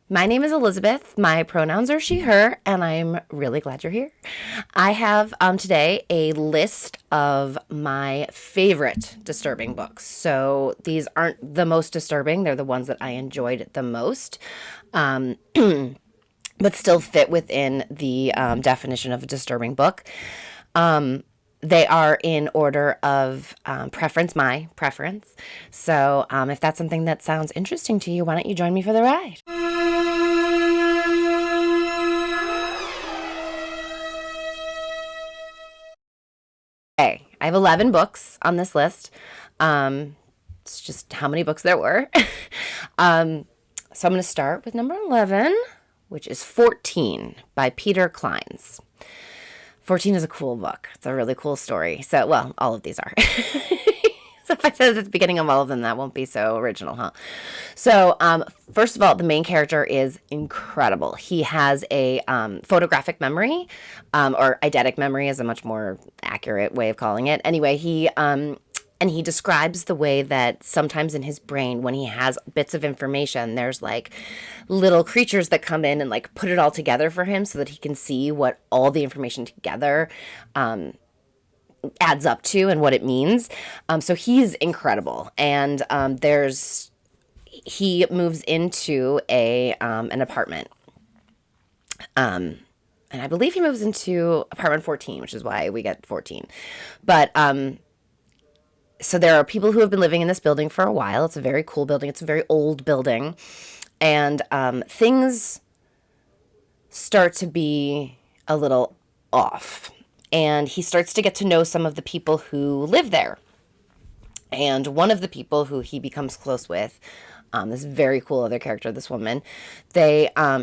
My name is Elizabeth. My pronouns are she, her, and I'm really glad you're here. I have today a list of my favorite disturbing books. So these aren't the most disturbing, they're the ones that I enjoyed the most, but still fit within the definition of a disturbing book. They are in order of preference, my preference. So if that's something that sounds interesting to you, why don't you join me for the ride? Okay, I have 11 books on this list. It's just how many books there were. So I'm going to start with number 11, which is 14 by Peter Clines. 14 is a cool book. It's a really cool story. So, well, all of these are. So if I said at the beginning of all of them, that won't be so original, huh? So, first of all, the main character is incredible. He has a photographic memory, or eidetic memory is a much more accurate way of calling it. Anyway, and he describes the way that sometimes in his brain, when he has bits of information, there's like little creatures that come in and like put it all together for him so that he can see what all the information together adds up to and what it means. So he's incredible. And he moves into an apartment. And I believe he moves into apartment 14, which is why we get 14. But so there are people who have been living in this building for a while. It's a very cool building. It's a very old building. And things start to be a little off. And he starts to get to know some of the people who live there. And one of the people who he becomes close with, this very cool other character, this woman,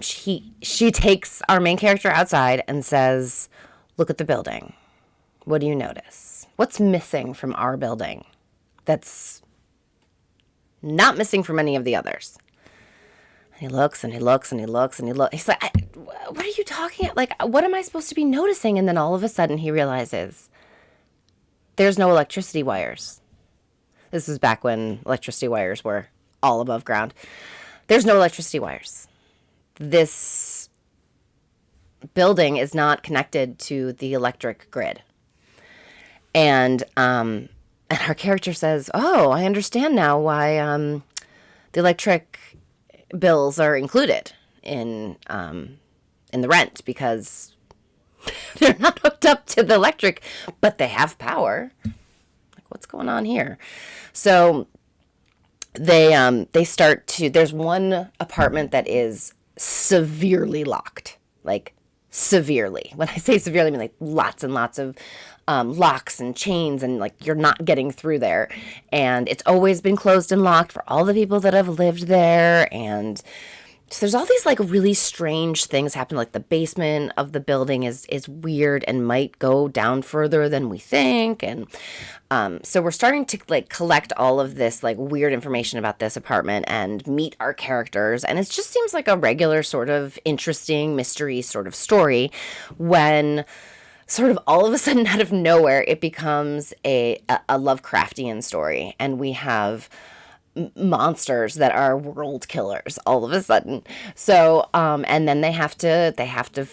she takes our main character outside and says, "Look at the building. What do you notice? What's missing from our building that's not missing from any of the others?" He looks and he looks and he looks and he looks. He's like, "What are you talking about? Like, what am I supposed to be noticing?" And then all of a sudden he realizes there's no electricity wires. This is back when electricity wires were all above ground. There's no electricity wires. This building is not connected to the electric grid. And our character says, "Oh, I understand now why the electric bills are included in the rent, because they're not hooked up to the electric, but they have power. Like, what's going on here?" So they start to. There's one apartment that is severely locked, like severely. When I say severely, I mean like lots and lots of locks and chains, and like you're not getting through there. And it's always been closed and locked for all the people that have lived there. And so there's all these like really strange things happen. Like the basement of the building is weird and might go down further than we think. And so we're starting to like collect all of this like weird information about this apartment and meet our characters. And it just seems like a regular sort of interesting mystery sort of story, when sort of all of a sudden out of nowhere it becomes a Lovecraftian story, and we have monsters that are world killers all of a sudden. So and then they have to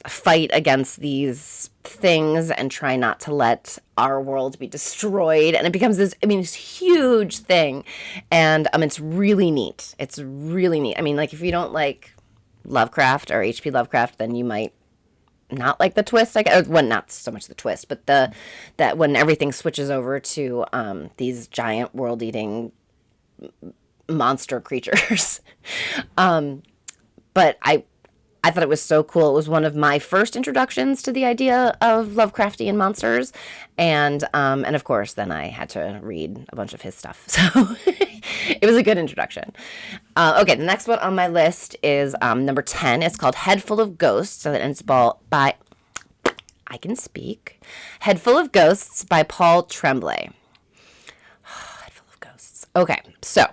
fight against these things and try not to let our world be destroyed, and it becomes this, I mean, this huge thing. And it's really neat. It's really neat. I mean, like, if you don't like Lovecraft or H.P. Lovecraft, then you might not like the twist, I guess. Well, not so much the twist, but that when everything switches over to these giant world-eating monster creatures. But I thought it was so cool. It was one of my first introductions to the idea of Lovecraftian monsters, and of course, then I had to read a bunch of his stuff. So it was a good introduction. Okay, the next one on my list is number 10. It's called Head Full of Ghosts, and it's by I can speak. Head Full of Ghosts by Paul Tremblay. Head Full of Ghosts. Okay, so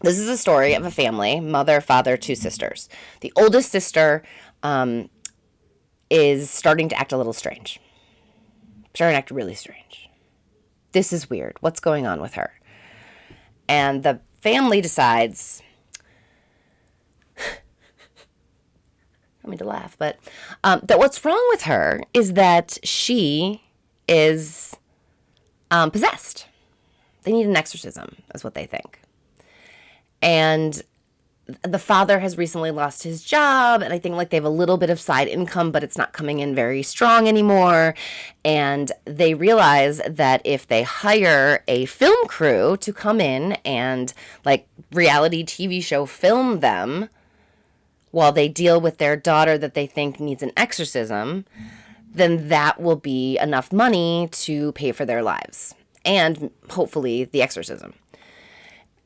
this is a story of a family, mother, father, two sisters. The oldest sister is starting to act a little strange. Starting to act really strange. This is weird. What's going on with her? And the family decides don't mean to laugh, but that what's wrong with her is that she is possessed. They need an exorcism, is what they think. And the father has recently lost his job, and I think like they have a little bit of side income, but it's not coming in very strong anymore. And they realize that if they hire a film crew to come in and like reality TV show film them while they deal with their daughter that they think needs an exorcism, then that will be enough money to pay for their lives and hopefully the exorcism.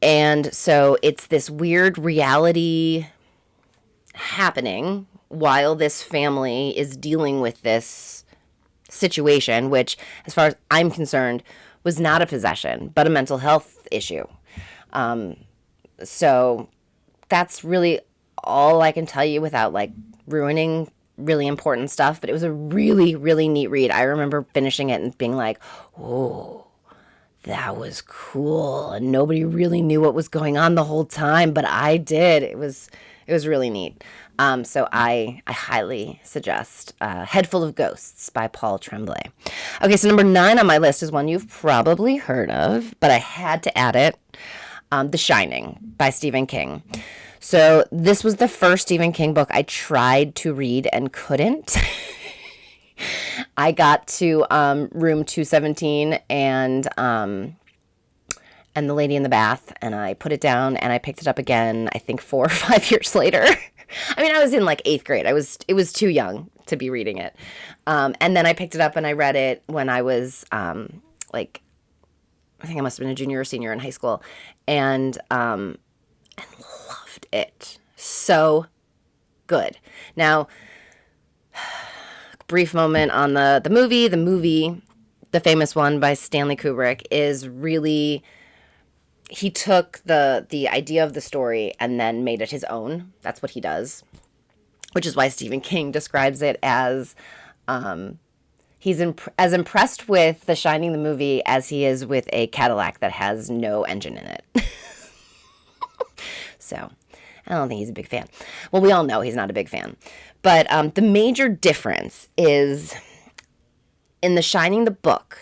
And so it's this weird reality happening while this family is dealing with this situation, which, as far as I'm concerned, was not a possession, but a mental health issue. So that's really all I can tell you without like ruining really important stuff. But it was a really, really neat read. I remember finishing it and being like, oh, that was cool. And nobody really knew what was going on the whole time, but I did. It was really neat. So I highly suggest Head Full of Ghosts by Paul Tremblay. Okay, so number 9 on my list is one you've probably heard of, but I had to add it. The Shining by Stephen King. So this was the first Stephen King book I tried to read and couldn't. I got to room 217 and The Lady in the Bath, and I put it down and I picked it up again, I think 4 or 5 years later. I mean, I was in like 8th grade. It was too young to be reading it. And then I picked it up and I read it when I was like, I think I must have been a junior or senior in high school, and loved it. So good. Now, brief moment on the movie. The movie, the famous one by Stanley Kubrick, is really, he took the idea of the story and then made it his own. That's what he does, which is why Stephen King describes it as he's as impressed with The Shining, the movie, as he is with a Cadillac that has no engine in it. So I don't think he's a big fan. Well, we all know he's not a big fan. But the major difference is in The Shining, the book,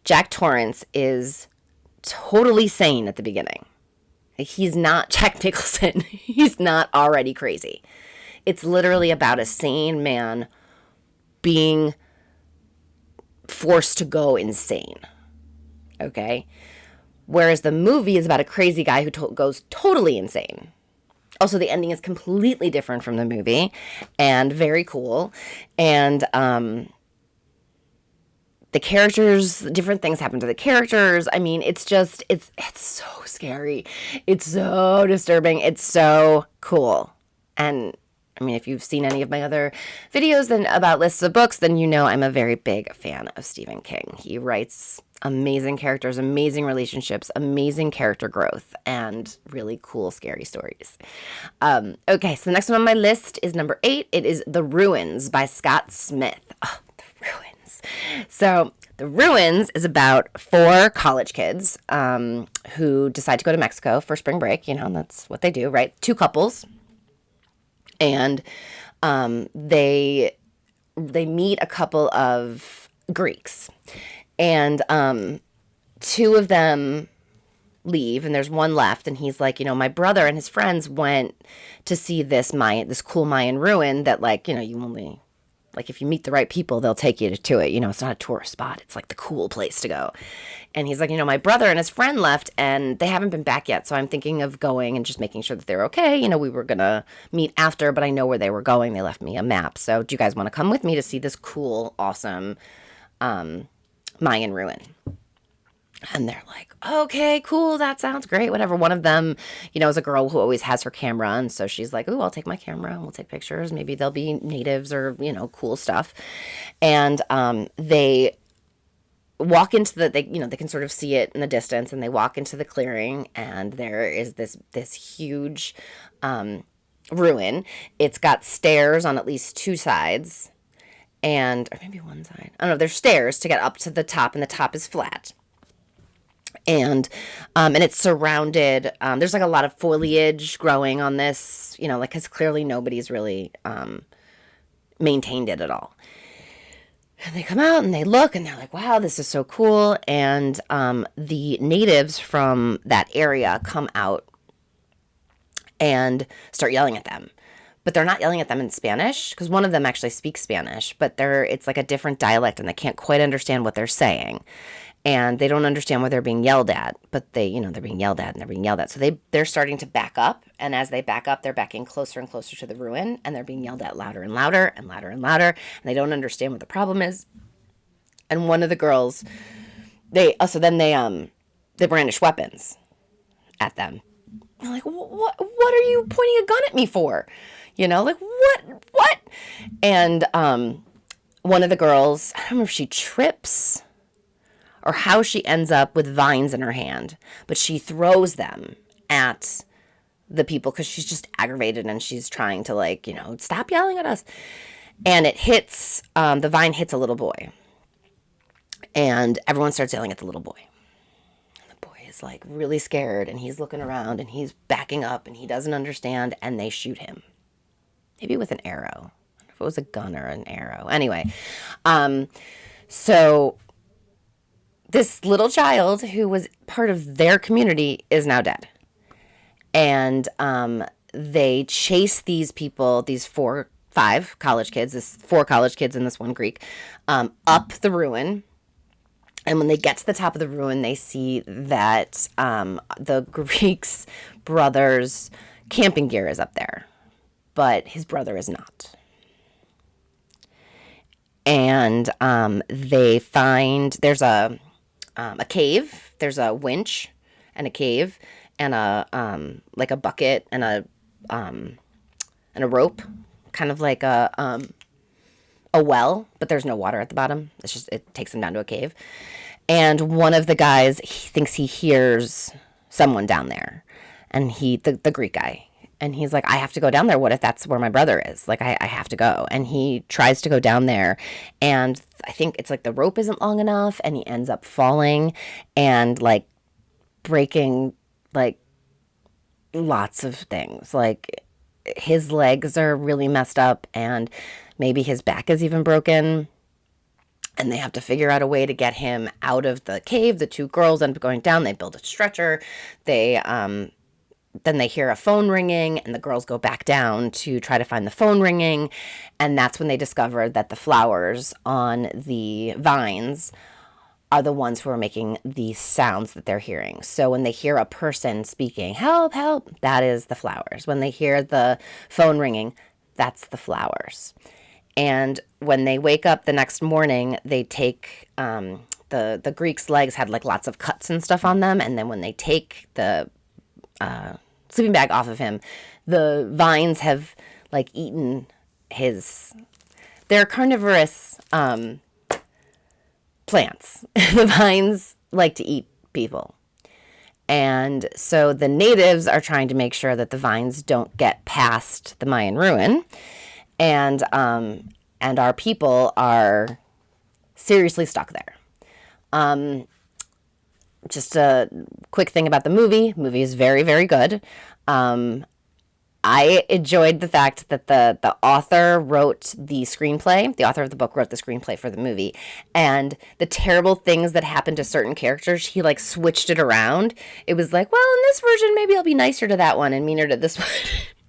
Jack Torrance is totally sane at the beginning. He's not Jack Nicholson. He's not already crazy. It's literally about a sane man being forced to go insane. Okay? Whereas the movie is about a crazy guy who goes totally insane. Also, the ending is completely different from the movie and very cool. And the characters, different things happen to the characters. I mean, it's just, it's so scary. It's so disturbing. It's so cool. And I mean, if you've seen any of my other videos about lists of books, then you know I'm a very big fan of Stephen King. He writes amazing characters, amazing relationships, amazing character growth, and really cool, scary stories. Okay, so the next one on my list is number 8. It is The Ruins by Scott Smith. Oh, The Ruins. So The Ruins is about 4 college kids who decide to go to Mexico for spring break. You know, that's what they do, right? 2 couples. And they meet a couple of Greeks. And 2 of them leave, and there's one left, and he's like, you know, my brother and his friends went to see this cool Mayan ruin that, like, you know, you only, like, if you meet the right people, they'll take you to it. You know, it's not a tourist spot. It's like the cool place to go. And he's like, you know, my brother and his friend left, and they haven't been back yet, so I'm thinking of going and just making sure that they're okay. You know, we were going to meet after, but I know where they were going. They left me a map. So do you guys want to come with me to see this cool, awesome Mayan ruin? And they're like, okay, cool, that sounds great, whatever. One of them, you know, is a girl who always has her camera, and so she's like, ooh, I'll take my camera and we'll take pictures. Maybe they'll be natives or, you know, cool stuff. And they walk into they can sort of see it in the distance, and they walk into the clearing, and there is this huge ruin. It's got stairs on at least 2 sides, or maybe one side. I don't know, there's stairs to get up to the top, and the top is flat. And it's surrounded, there's like a lot of foliage growing on this, you know, like, because clearly nobody's really maintained it at all. And they come out and they look and they're like, wow, this is so cool. And the natives from that area come out and start yelling at them. But they're not yelling at them in Spanish, because one of them actually speaks Spanish, but it's like a different dialect and they can't quite understand what they're saying. And they don't understand why they're being yelled at, but they're being yelled at and they're being yelled at. So they're starting to back up. And as they back up, they're backing closer and closer to the ruin, and they're being yelled at louder and louder and louder and louder. And they don't understand what the problem is. And one of the girls, they brandish weapons at them. I'm like, what are you pointing a gun at me for? You know, like, what? And one of the girls, I don't remember if she trips or how she ends up with vines in her hand, but she throws them at the people because she's just aggravated and she's trying to, like, you know, stop yelling at us. And it hits, the vine hits a little boy. And everyone starts yelling at the little boy. And the boy is, like, really scared, and he's looking around and he's backing up and he doesn't understand, and they shoot him. Maybe with an arrow. I don't know if it was a gun or an arrow. Anyway, so this little child who was part of their community is now dead. And they chase these people, these 4 college kids and this one Greek, up the ruin. And when they get to the top of the ruin, they see that the Greek's brother's camping gear is up there, but his brother is not. And they find there's a cave. There's a winch and a cave and a like a bucket and a rope, kind of like a well, but there's no water at the bottom. It takes them down to a cave. And one of the guys, he thinks he hears someone down there, and the Greek guy, and he's like, I have to go down there. What if that's where my brother is? Like, I have to go. And he tries to go down there, and I think it's like the rope isn't long enough, and he ends up falling and, like, breaking, like, lots of things. Like, his legs are really messed up, and maybe his back is even broken. And they have to figure out a way to get him out of the cave. The 2 girls end up going down. They build a stretcher. Then they hear a phone ringing, and the girls go back down to try to find the phone ringing. And that's when they discover that the flowers on the vines are the ones who are making the sounds that they're hearing. So when they hear a person speaking, help, help, that is the flowers. When they hear the phone ringing, that's the flowers. And when they wake up the next morning, they take, the Greek's legs had, like, lots of cuts and stuff on them. And then when they take the sleeping bag off of him, the vines have, like, eaten they're carnivorous plants. The vines like to eat people. And so the natives are trying to make sure that the vines don't get past the Mayan ruin. And our people are seriously stuck there. Just a quick thing about the movie. The movie is very, very good. I enjoyed the fact that the author wrote the screenplay. The author of the book wrote the screenplay for the movie. And the terrible things that happened to certain characters, he, like, switched it around. It was like, well, in this version, maybe I'll be nicer to that one and meaner to this one.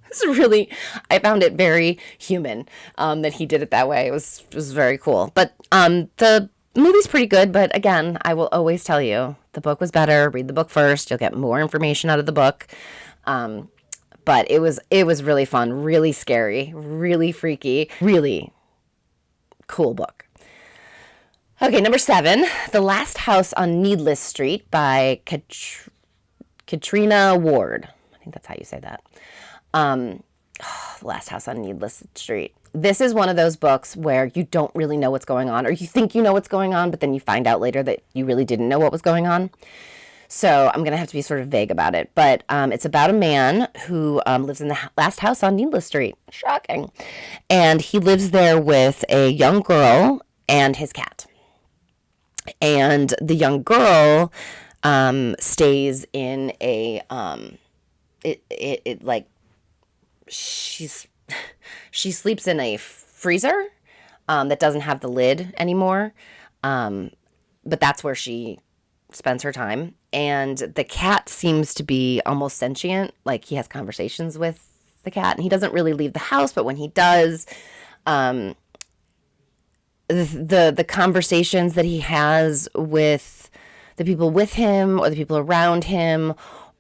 It's really, I found it very human that he did it that way. It was very cool. But the movie's pretty good. But again, I will always tell you, the book was better. Read the book first. You'll get more information out of the book. But it was really fun, really scary, really freaky, really cool book. Okay, number 7, The Last House on Needless Street by Catriona Ward. I think that's how you say that. The Last House on Needless Street. This is one of those books where you don't really know what's going on, or you think you know what's going on, but then you find out later that you really didn't know what was going on. So I'm going to have to be sort of vague about it. But it's about a man who lives in the last house on Needless Street. Shocking. And he lives there with a young girl and his cat. And the young girl stays in a, it like, she sleeps in a freezer, that doesn't have the lid anymore. But that's where she spends her time. And the cat seems to be almost sentient. Like, he has conversations with the cat, and he doesn't really leave the house, but when he does, the conversations that he has with the people with him or the people around him,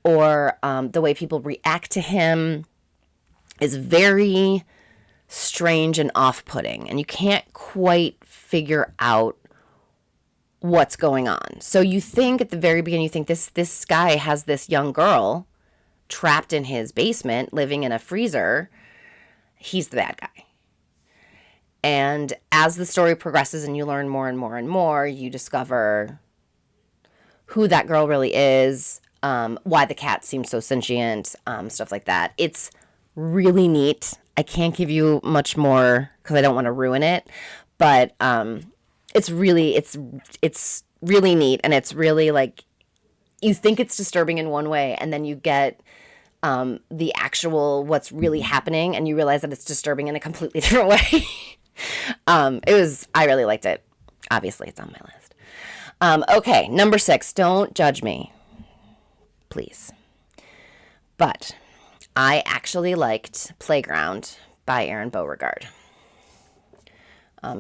or the way people react to him, is very strange and off-putting, and you can't quite figure out what's going on. So you think at the very beginning, you think this guy has this young girl trapped in his basement, living in a freezer. He's the bad guy. And as the story progresses and you learn more and more and more, you discover who that girl really is, why the cat seems so sentient, stuff like that. It's really neat. I can't give you much more because I don't want to ruin it, but it's really neat, and it's really like, you think it's disturbing in one way, and then you get the actual what's really happening, and you realize that it's disturbing in a completely different way. I really liked it. Obviously, it's on my list. Okay, number 6. Don't judge me, please. But I actually liked Playground by Aron Beauregard.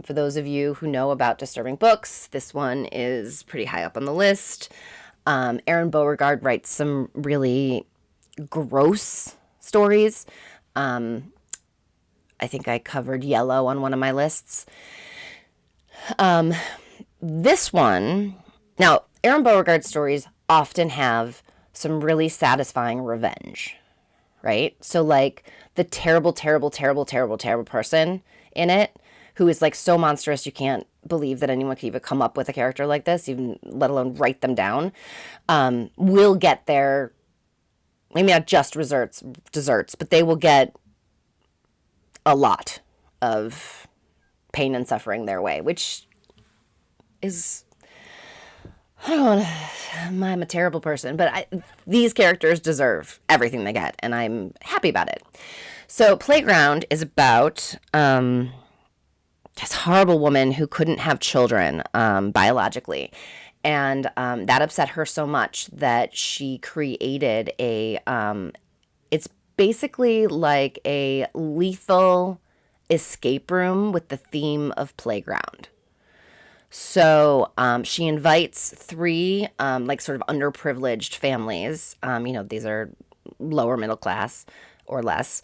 For those of you who know about disturbing books, this one is pretty high up on the list. Aron Beauregard writes some really gross stories. I think I covered Yellow on one of my lists. This one, now, Aron Beauregard stories often have some really satisfying revenge, right? So, like, the terrible, terrible, terrible, terrible, terrible person in it, who is like so monstrous you can't believe that anyone could even come up with a character like this, even let alone write them down, will get their, maybe not just desserts, but they will get a lot of pain and suffering their way, which is, I'm a terrible person, but these characters deserve everything they get, and I'm happy about it. So Playground is about this horrible woman who couldn't have children biologically. And that upset her so much that she created it's basically like a lethal escape room with the theme of playground. So she invites 3 like sort of underprivileged families. These are lower middle class or less.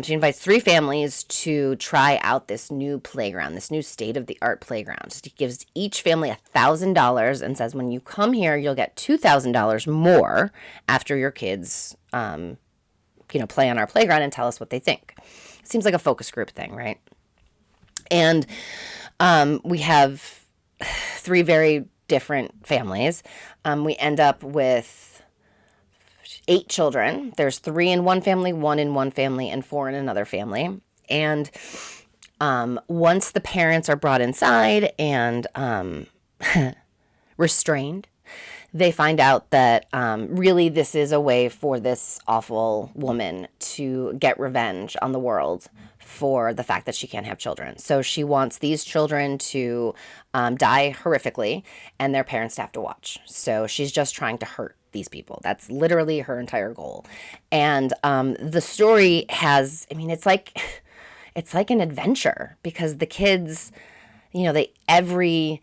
She invites 3 families to try out this new playground, this new state-of-the-art playground. She gives each family $1,000 and says, when you come here, you'll get $2,000 more after your kids, play on our playground and tell us what they think. It seems like a focus group thing, right? And we have 3 very different families. We end up with 8 children. There's 3 in one family, 1 in one family, and 4 in another family. And once the parents are brought inside and restrained, they find out that really this is a way for this awful woman to get revenge on the world for the fact that she can't have children. So she wants these children to die horrifically and their parents to have to watch. So she's just trying to hurt these people. That's literally her entire goal. And the story has, it's like an adventure, because the kids, every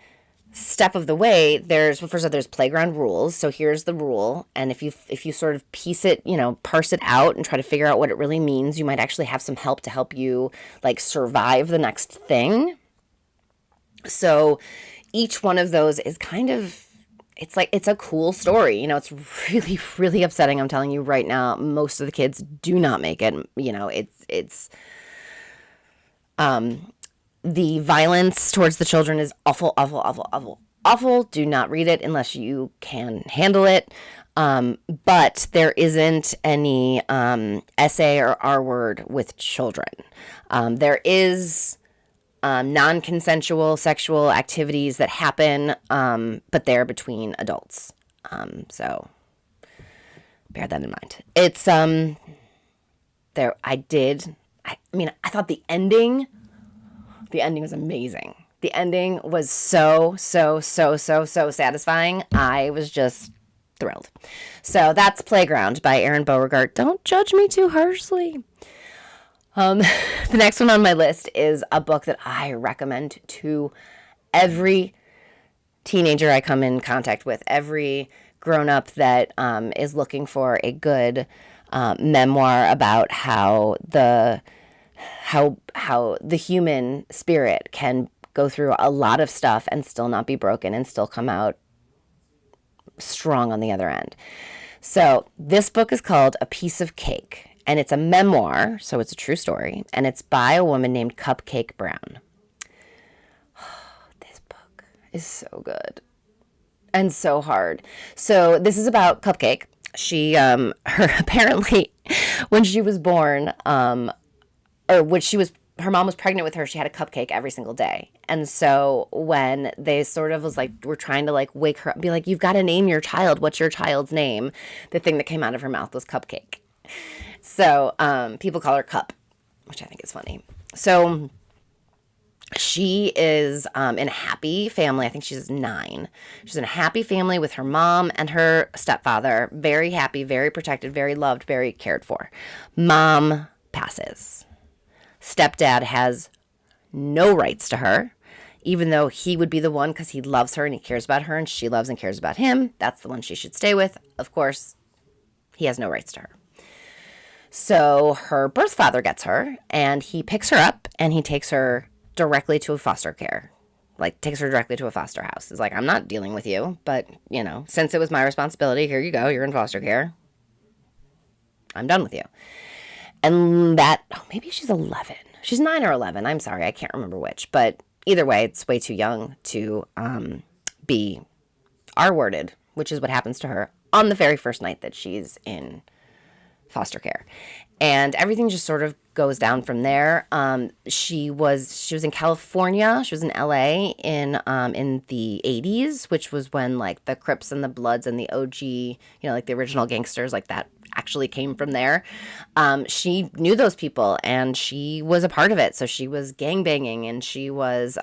step of the way, there's playground rules. So here's the rule. And if you sort of piece it, parse it out and try to figure out what it really means, you might actually have some help to help you like survive the next thing. So each one of those is kind of, it's a cool story. It's really, really upsetting. I'm telling you right now, most of the kids do not make it. It's the violence towards the children is awful, awful, awful, awful, awful. Do not read it unless you can handle it. But there isn't any essay or R word with children. There is non-consensual sexual activities that happen, but they're between adults. So bear that in mind. It's there. I thought the ending was amazing. The ending was so satisfying. I was just thrilled. So that's Playground by Aron Beauregard. Don't judge me too harshly. The next one on my list is a book that I recommend to every teenager I come in contact with, every grown-up that is looking for a good memoir about how the human spirit can go through a lot of stuff and still not be broken and still come out strong on the other end. So this book is called A Piece of Cake, and it's a memoir, so it's a true story, and it's by a woman named Cupcake Brown. This book is so good and so hard. So this is about Cupcake. She, her apparently, when she was born, her mom was pregnant with her, she had a cupcake every single day. And so when they sort of were trying to wake her up, be like, you've got to name your child. What's your child's name? The thing that came out of her mouth was Cupcake. So people call her Cup, which I think is funny. So she is in a happy family. I think she's 9. She's in a happy family with her mom and her stepfather. Very happy, very protected, very loved, very cared for. Mom passes. Stepdad has no rights to her, even though he would be the one because he loves her and he cares about her and she loves and cares about him. That's the one she should stay with. Of course, he has no rights to her. So her birth father gets her and he picks her up and he takes her directly to a foster care. Takes her directly to a foster house. He's like, I'm not dealing with you, but, since it was my responsibility, here you go. You're in foster care. I'm done with you. And maybe she's 11. She's 9 or 11. I'm sorry. I can't remember which. But either way, it's way too young to be R-worded, which is what happens to her on the very first night that she's in foster care. And everything just sort of goes down from there. She was in California. She was in LA in the 80s, which was when the Crips and the Bloods and the OG, the original gangsters, that actually came from there. She knew those people and she was a part of it. So she was gangbanging and she was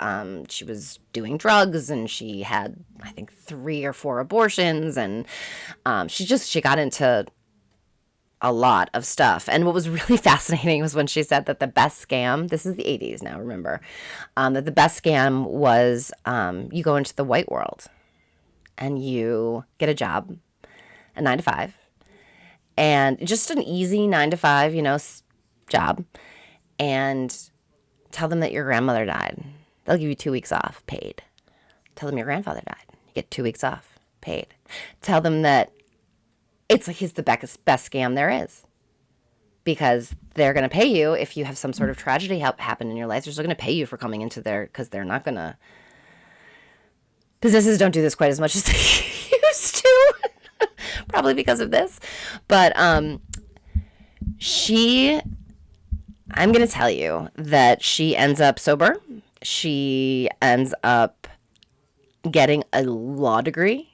doing drugs and she had, I think, 3 or 4 abortions and she got into a lot of stuff. And what was really fascinating was when she said that the best scam, this is the 80s now, remember, that the best scam was you go into the white world and you get a job, a 9 to 5, and just an easy 9 to 5, job, and tell them that your grandmother died. They'll give you 2 weeks off, paid. Tell them your grandfather died. You get 2 weeks off, paid. Tell them that he's the best scam there is, because they're going to pay you if you have some sort of tragedy happen in your life. They're still going to pay you for coming into because they're not going to. Businesses don't do this quite as much as they used to, probably because of this. But I'm going to tell you that she ends up sober. She ends up getting a law degree.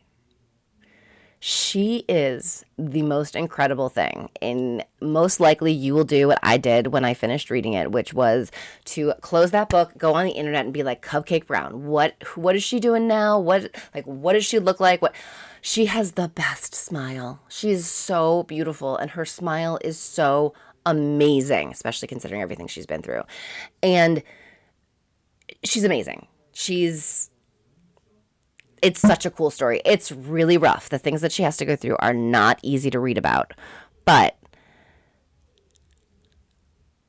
She is the most incredible thing. And most likely you will do what I did when I finished reading it, which was to close that book, go on the internet and be like, Cupcake Brown, what is she doing now? What does she look like? She has the best smile. She is so beautiful and her smile is so amazing, especially considering everything she's been through. And she's amazing. It's such a cool story. It's really rough. The things that she has to go through are not easy to read about, but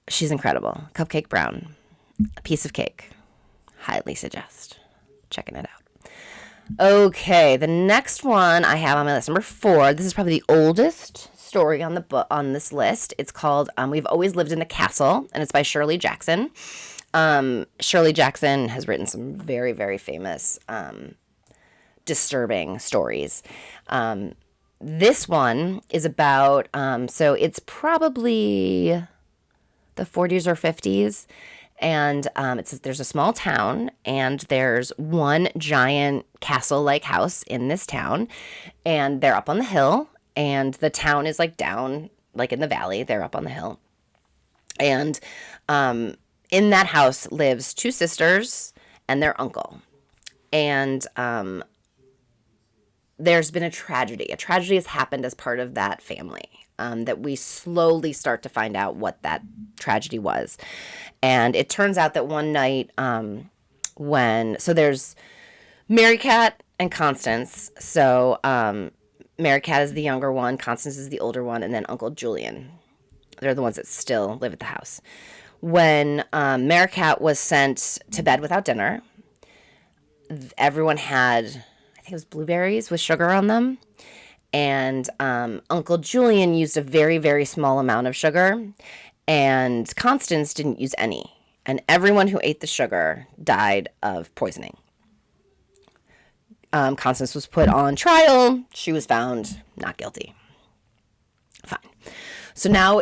she's incredible. Cupcake Brown, A Piece of Cake. Highly suggest checking it out. Okay, the next one I have on my list, number 4. This is probably the oldest story on the book on this list. It's called We've Always Lived in a Castle, and it's by Shirley Jackson. Shirley Jackson has written some very, very famous disturbing stories. This one is about, so it's probably the 40s or 50s, and it says there's a small town, and there's one giant castle-like house in this town, and they're up on the hill, and the town is like down, like in the valley. They're up on the hill, and in that house lives 2 sisters and their uncle, and there's been a tragedy. A tragedy has happened as part of that family. That we slowly start to find out what that tragedy was. And it turns out that one night so there's Mary Cat and Constance. So Mary Cat is the younger one, Constance is the older one, and then Uncle Julian. They're the ones that still live at the house. When Mary Cat was sent to bed without dinner, everyone had, I think it was blueberries with sugar on them. And Uncle Julian used a very, very small amount of sugar, and Constance didn't use any. And everyone who ate the sugar died of poisoning. Constance was put on trial. She was found not guilty. Fine. So now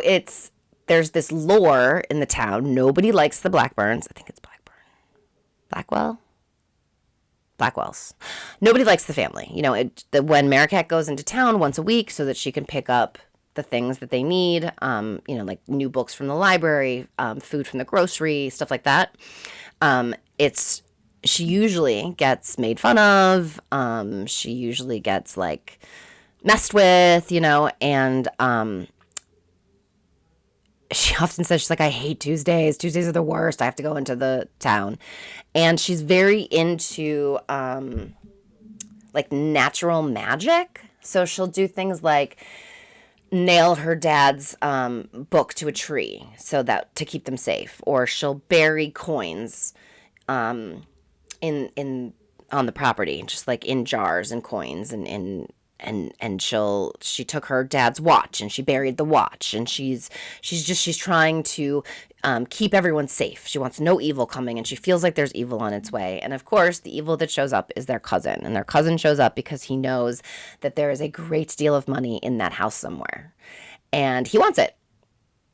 there's this lore in the town. Nobody likes the Blackburns. I think it's Blackwells. Nobody likes the family. You know, when Maricat goes into town once a week so that she can pick up the things that they need, you know, like new books from the library, food from the grocery, stuff like that. She usually gets made fun of. She usually gets like messed with, you know, and she often says, she's like, I hate Tuesdays. Tuesdays are the worst. I have to go into the town. And she's very into like natural magic. So she'll do things like nail her dad's book to a tree to keep them safe. Or she'll bury coins on the property, just like in jars and coins, and she took her dad's watch and she buried the watch, and she's trying to keep everyone safe. She wants no evil coming, and she feels like there's evil on its way. And of course, the evil that shows up is their cousin, and their cousin shows up because he knows that there is a great deal of money in that house somewhere, and he wants it.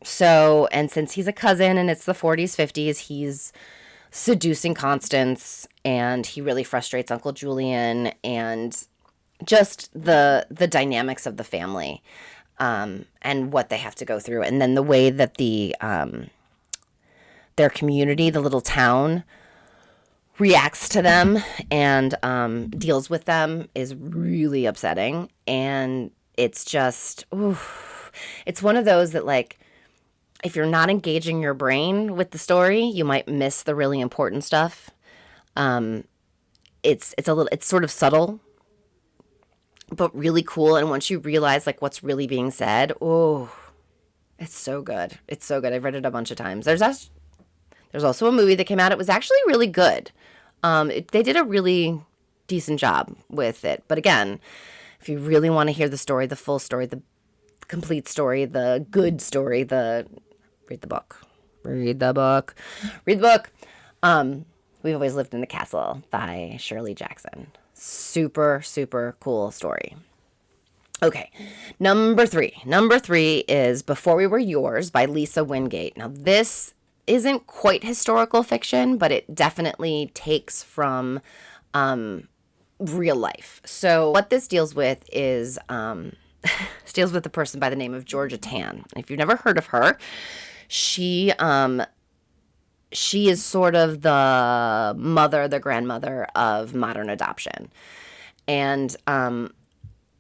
So, and since he's a cousin and it's the 40s, 50s, he's seducing Constance, and he really frustrates Uncle Julian, and just the dynamics of the family, and what they have to go through. And then the way that their community, the little town, reacts to them and deals with them is really upsetting. And it's just, it's one of those that, like, if you're not engaging your brain with the story, you might miss the really important stuff. It's sort of subtle, but really cool. And once you realize like what's really being said, it's so good. It's so good. I've read it a bunch of times. There's also a movie that came out. It was actually really good. They did a really decent job with it. But again, if you really want to hear the story, the full story, the complete story, the good story, read the book. Read the book. We've Always Lived in the Castle by Shirley Jackson. Super, super cool story. Okay, number three. Number 3 is Before We Were Yours by Lisa Wingate. Now, this isn't quite historical fiction, but it definitely takes from real life. So what this deals with is deals with a person by the name of Georgia Tann. If you've never heard of her, she is sort of the grandmother of modern adoption. And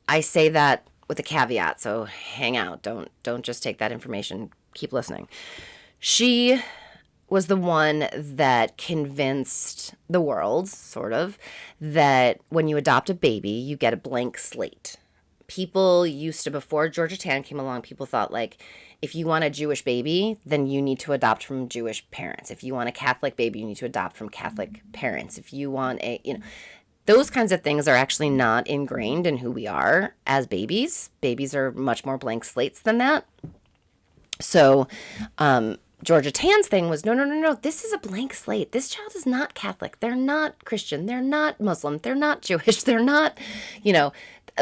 I say that with a caveat, so hang out. Don't just take that information. Keep listening. She was the one that convinced the world, sort of, that when you adopt a baby, you get a blank slate. People used to, before Georgia Tann came along, people thought, like, if you want a Jewish baby, then you need to adopt from Jewish parents. If you want a Catholic baby, you need to adopt from Catholic parents. If you want those kinds of things are actually not ingrained in who we are as babies. Babies are much more blank slates than that. So, Georgia Tann's thing was, no, this is a blank slate. This child is not Catholic. They're not Christian. They're not Muslim. They're not Jewish. They're not,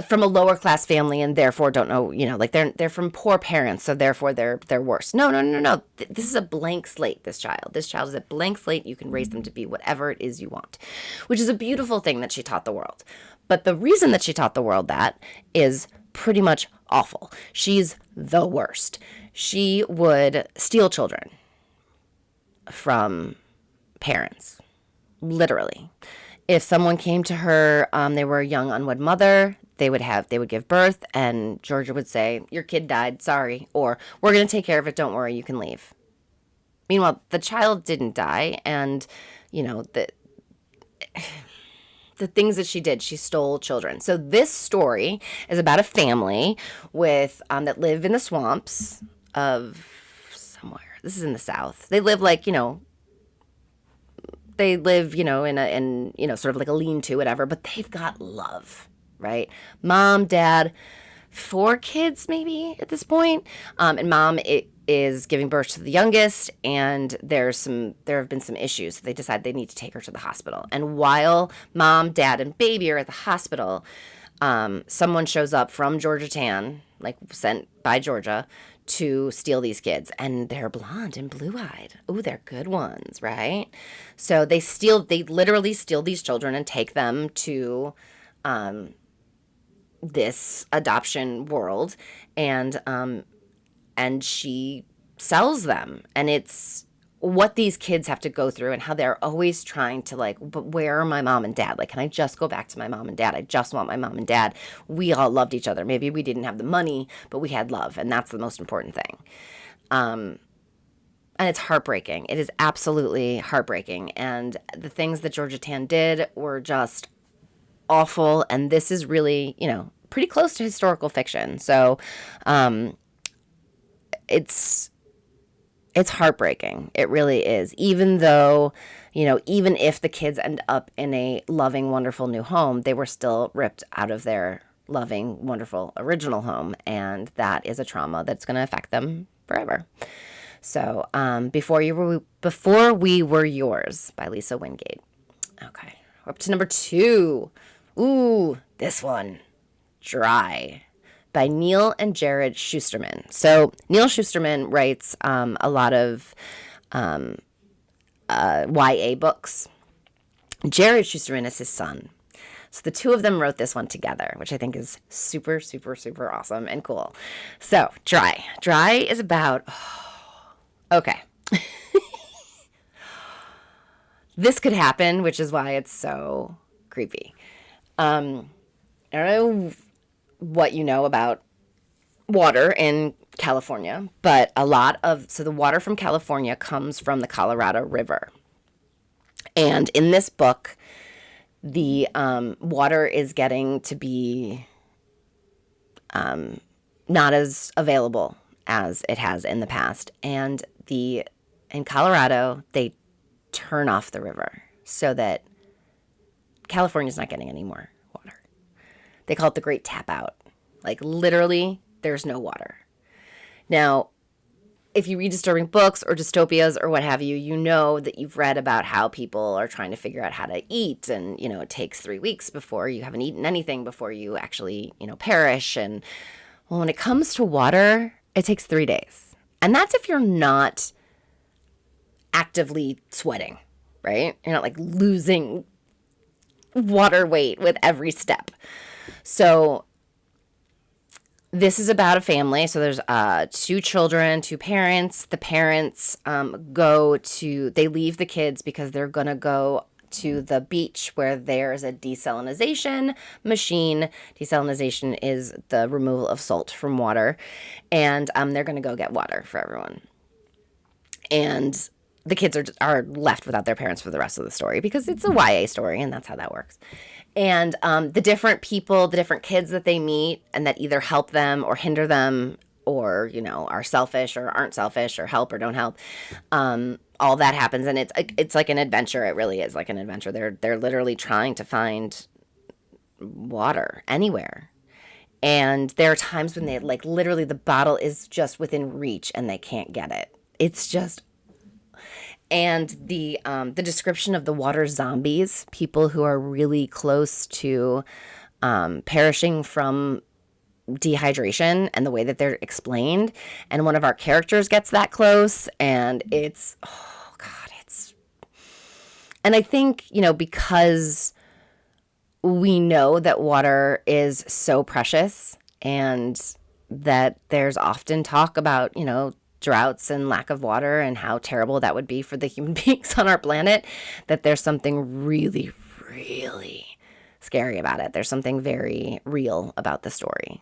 from a lower class family and therefore don't know, like they're from poor parents, so therefore they're worse. No, no, no, no. This is a blank slate, this child. This child is a blank slate. You can raise them to be whatever it is you want, which is a beautiful thing that she taught the world. But the reason that she taught the world that is pretty much awful. She's the worst. She would steal children from parents, literally. If someone came to her, they were a young unwed mother, they would give birth, and Georgia would say, your kid died, sorry, or we're going to take care of it, don't worry, you can leave. Meanwhile, the child didn't die, and, the things that she did, she stole children. So this story is about a family with that live in the swamps of somewhere. This is in the South. They live in sort of like a lean-to, whatever, but they've got love, right? Mom, dad, 4 kids maybe at this point. And mom is giving birth to the youngest, and there have been some issues. So they decide they need to take her to the hospital. And while mom, dad, and baby are at the hospital, someone shows up from Georgetown, like sent by Georgia, to steal these kids, and they're blonde and blue-eyed. Ooh, they're good ones, right? So they literally steal these children and take them to this adoption world, and she sells them, and it's what these kids have to go through and how they're always trying to but where are my mom and dad? Can I just go back to my mom and dad? I just want my mom and dad. We all loved each other. Maybe we didn't have the money, but we had love, and that's the most important thing. And it's heartbreaking. It is absolutely heartbreaking. And the things that Georgetown did were just awful, and this is really, pretty close to historical fiction. So it's heartbreaking. It really is. Even though, even if the kids end up in a loving, wonderful new home, they were still ripped out of their loving, wonderful original home. And that is a trauma that's going to affect them forever. So, Before We Were Yours by Lisa Wingate. Okay. We're up to number 2. Ooh, this one. Dry. By Neal and Jarrod Shusterman. So Neal Shusterman writes a lot of YA books. Jarrod Shusterman is his son. So the two of them wrote this one together, which I think is super, super, super awesome and cool. So Dry. Dry is about... okay. This could happen, which is why it's so creepy. I don't know what you know about water in California, but the water from California comes from the Colorado River. And in this book, the water is getting to be not as available as it has in the past. And in Colorado, they turn off the river so that California's not getting any more water. They call it the Great Tap Out. Literally, there's no water. Now, if you read disturbing books or dystopias or what have you, you know that you've read about how people are trying to figure out how to eat, and, it takes 3 weeks before you haven't eaten anything before you actually, perish. And well, when it comes to water, it takes 3 days. And that's if you're not actively sweating, right? You're not losing water weight with every step. So this is about a family. So there's 2 children, 2 parents. The parents they leave the kids because they're going to go to the beach where there's a desalination machine. Desalination is the removal of salt from water. And they're going to go get water for everyone. And the kids are left without their parents for the rest of the story because it's a YA story, and that's how that works. And the different people, the different kids that they meet and that either help them or hinder them or, are selfish or aren't selfish or help or don't help, all that happens. And it's like an adventure. It really is like an adventure. They're literally trying to find water anywhere. And there are times when they literally the bottle is just within reach and they can't get it. It's just... And the description of the water zombies, people who are really close to perishing from dehydration, and the way that they're explained. And one of our characters gets that close, and it's, oh God, and I think, because we know that water is so precious, and that there's often talk about, droughts and lack of water and how terrible that would be for the human beings on our planet, that there's something really, really scary about it. There's something very real about the story.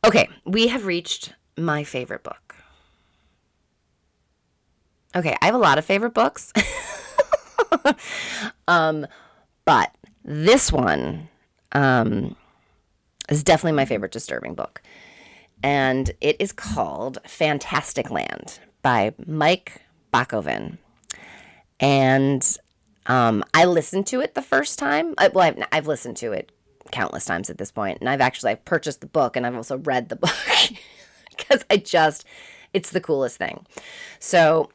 Okay, we have reached my favorite book. Okay, I have a lot of favorite books. But this one is definitely my favorite disturbing book. And it is called FantasticLand by Mike Bockoven. And I listened to it the first time. I've listened to it countless times at this point. And I've purchased the book, and I've also read the book because it's the coolest thing. So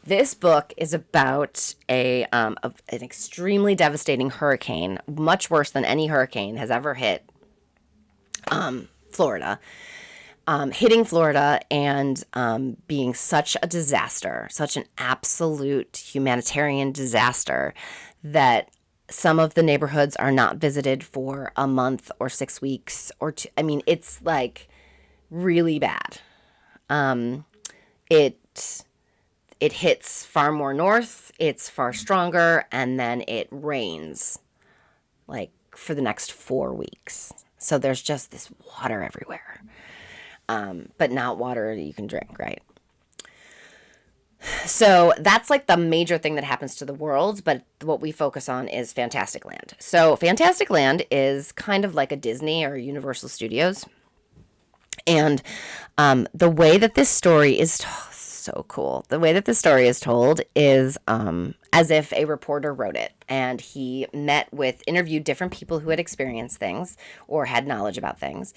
this book is about an extremely devastating hurricane, much worse than any hurricane has ever hit Florida, hitting Florida, and being such a disaster, such an absolute humanitarian disaster, that some of the neighborhoods are not visited for a month or 6 weeks or two. I mean, it's like really bad. It hits far more north, it's far stronger, and then it rains like for the next 4 weeks. So there's just this water everywhere, but not water you can drink, right? So that's like the major thing that happens to the world, but what we focus on is FantasticLand. So FantasticLand is kind of like a Disney or Universal Studios. And the way that this story is so cool. The way that the story is told is as if a reporter wrote it, and he interviewed different people who had experienced things or had knowledge about things,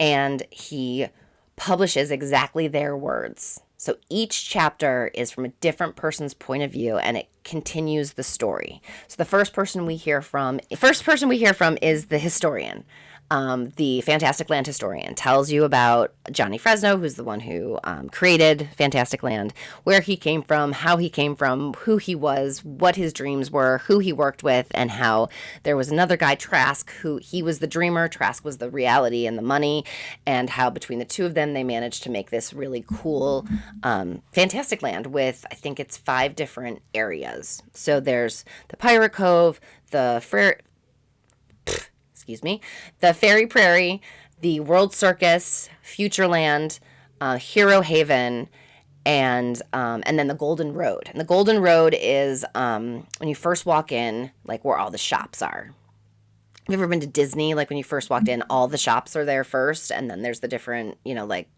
and he publishes exactly their words. So each chapter is from a different person's point of view, and it continues the story. So the first person we hear from is the historian. The FantasticLand historian tells you about Johnny Fresno, who's the one who created FantasticLand, where he came from, how he came from, who he was, what his dreams were, who he worked with, and how there was another guy, Trask, who he was the dreamer, Trask was the reality and the money, and how between the two of them they managed to make this really cool FantasticLand with, I think it's 5 different areas. So there's the Pirate Cove, the Fairy Prairie, the World Circus, Futureland, Hero Haven, and then the Golden Road. And the Golden Road is when you first walk in, like where all the shops are. Have you ever been to Disney? Like when you first walked in, all the shops are there first, and then there's the different, like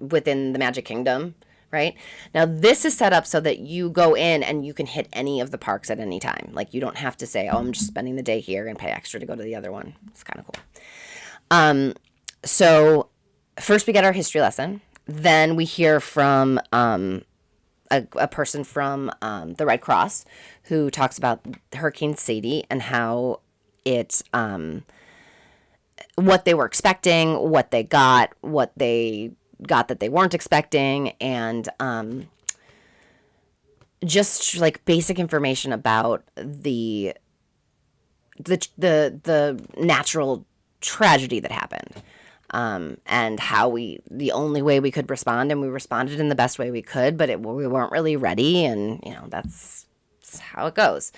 within the Magic Kingdom, right? Now this is set up so that you go in and you can hit any of the parks at any time. Like you don't have to say, oh, I'm just spending the day here and pay extra to go to the other one. It's kind of cool. So first we get our history lesson. Then we hear from a person from the Red Cross who talks about Hurricane Sadie and how it what they were expecting, what they got that they weren't expecting, and just like basic information about the natural tragedy that happened, and how the only way we could respond, and we responded in the best way we could, but we weren't really ready, and that's how it goes.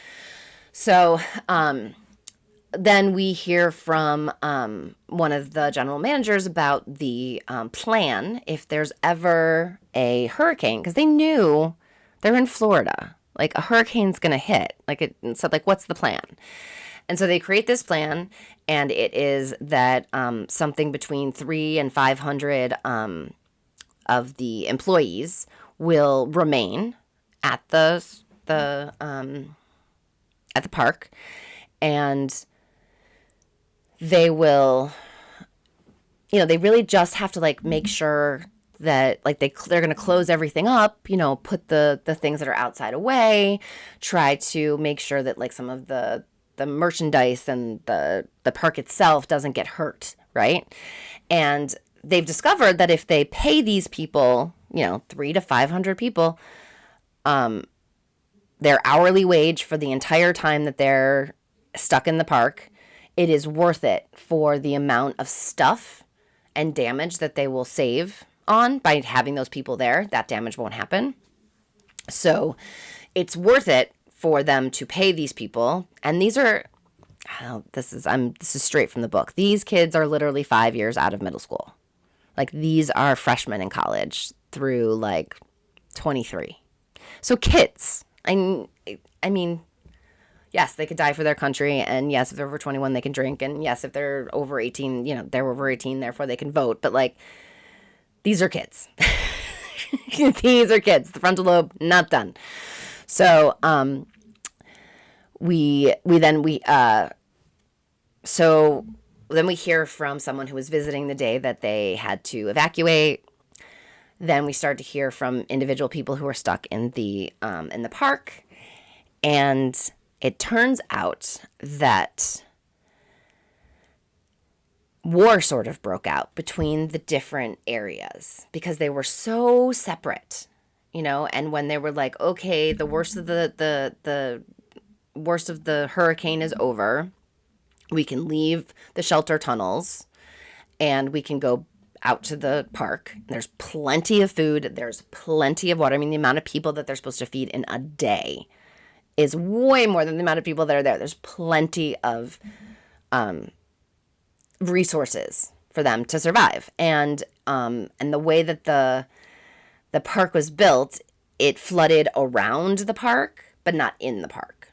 So then we hear from one of the general managers about the plan if there's ever a hurricane, because they knew they're in Florida, like a hurricane's gonna hit, so what's the plan? And so they create this plan, and it is that something between 300 and 500 of the employees will remain at the park, and they will, they really just have to make sure that they're going to close everything up, put the things that are outside away, try to make sure that some of the merchandise and the park itself doesn't get hurt, right? And they've discovered that if they pay these people, 300 to 500 people, their hourly wage for the entire time that they're stuck in the park, it is worth it for the amount of stuff and damage that they will save on by having those people there. That damage won't happen. So it's worth it for them to pay these people. And these are, this is straight from the book. These kids are literally 5 years out of middle school. Like, these are freshmen in college through like 23. So kids, I mean, yes, they could die for their country. And yes, if they're over 21, they can drink. And yes, if they're over 18, they're over 18, therefore they can vote. But like, these are kids. These are kids. The frontal lobe, not done. So, then we hear from someone who was visiting the day that they had to evacuate. Then we start to hear from individual people who are stuck in the park. And it turns out that war sort of broke out between the different areas because they were so separate, and when they were like, okay, the worst of the worst of the hurricane is over, we can leave the shelter tunnels and we can go out to the park. There's plenty of food. There's plenty of water. I mean, the amount of people that they're supposed to feed in a day is way more than the amount of people that are there. There's plenty of resources for them to survive. And the way that the park was built, it flooded around the park, but not in the park.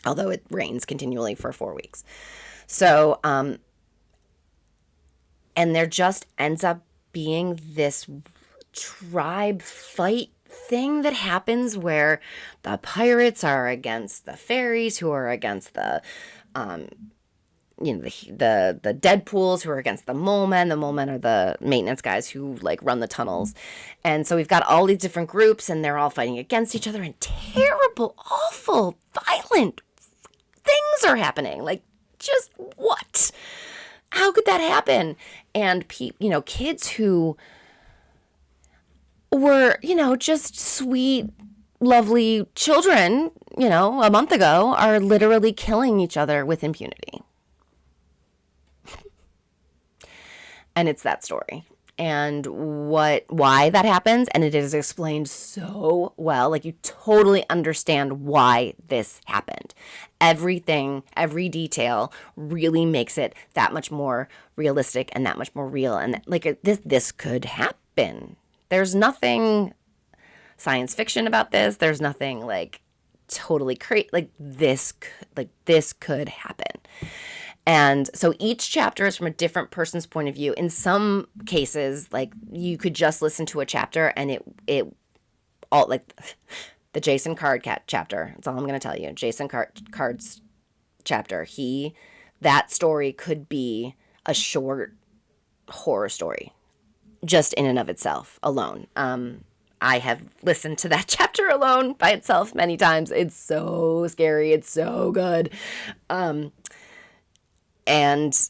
Although it rains continually for 4 weeks. So, and there just ends up being this tribe fight thing that happens where the pirates are against the fairies, who are against the Deadpools, who are against the mole men. The mole men are the maintenance guys who like run the tunnels. And so we've got all these different groups and they're all fighting against each other, and terrible, awful, violent things are happening. Like, just what? How could that happen? And kids who were, just sweet, lovely children, a month ago are literally killing each other with impunity. And it's that story. And why that happens, and it is explained so well. Like, you totally understand why this happened. Everything, every detail really makes it that much more realistic and that much more real. And like, this could happen. There's nothing science fiction about this. There's nothing like totally crazy. Like, this could happen. And so each chapter is from a different person's point of view. In some cases, like, you could just listen to a chapter and it all, like, the Jason Card chapter. That's all I'm going to tell you. Jason Card's chapter. That story could be a short horror story just in and of itself alone. I have listened to that chapter alone by itself many times. It's so scary. It's so good. And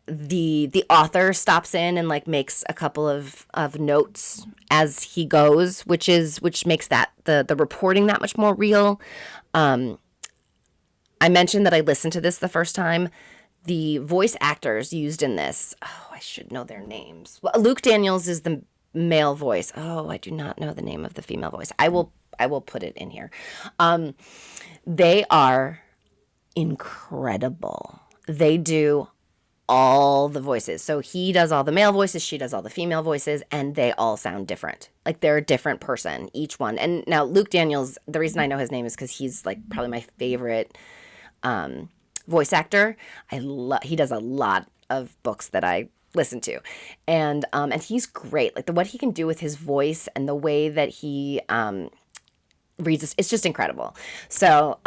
the author stops in and like makes a couple of notes as he goes, which makes that the reporting that much more real. I mentioned that I listened to this the first time. The voice actors used in this, I should know their names. Well, Luke Daniels is the male voice. I do not know the name of the female voice. I will put it in here. They are incredible. They do all the voices. So he does all the male voices, she does all the female voices, and they all sound different. Like, they're a different person, each one. And now Luke Daniels, the reason I know his name is because he's like probably my favorite voice actor. He does a lot of books that I listen to. And he's great. Like, what he can do with his voice and the way that he reads this, it's just incredible. So,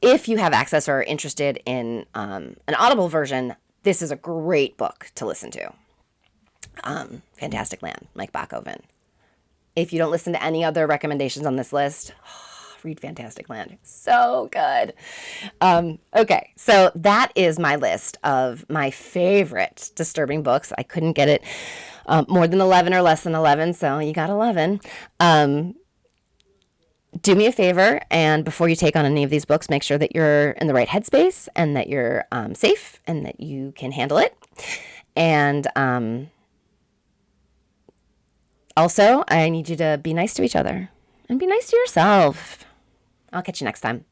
if you have access or are interested in an Audible version, this is a great book to listen to. FantasticLand, Mike Bockoven. If you don't listen to any other recommendations on this list, read FantasticLand. So good. Okay, so that is my list of my favorite disturbing books. I couldn't get it more than 11 or less than 11, so you got 11. Do me a favor, and before you take on any of these books, make sure that you're in the right headspace and that you're safe and that you can handle it. And also, I need you to be nice to each other and be nice to yourself. I'll catch you next time.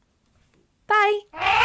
Bye.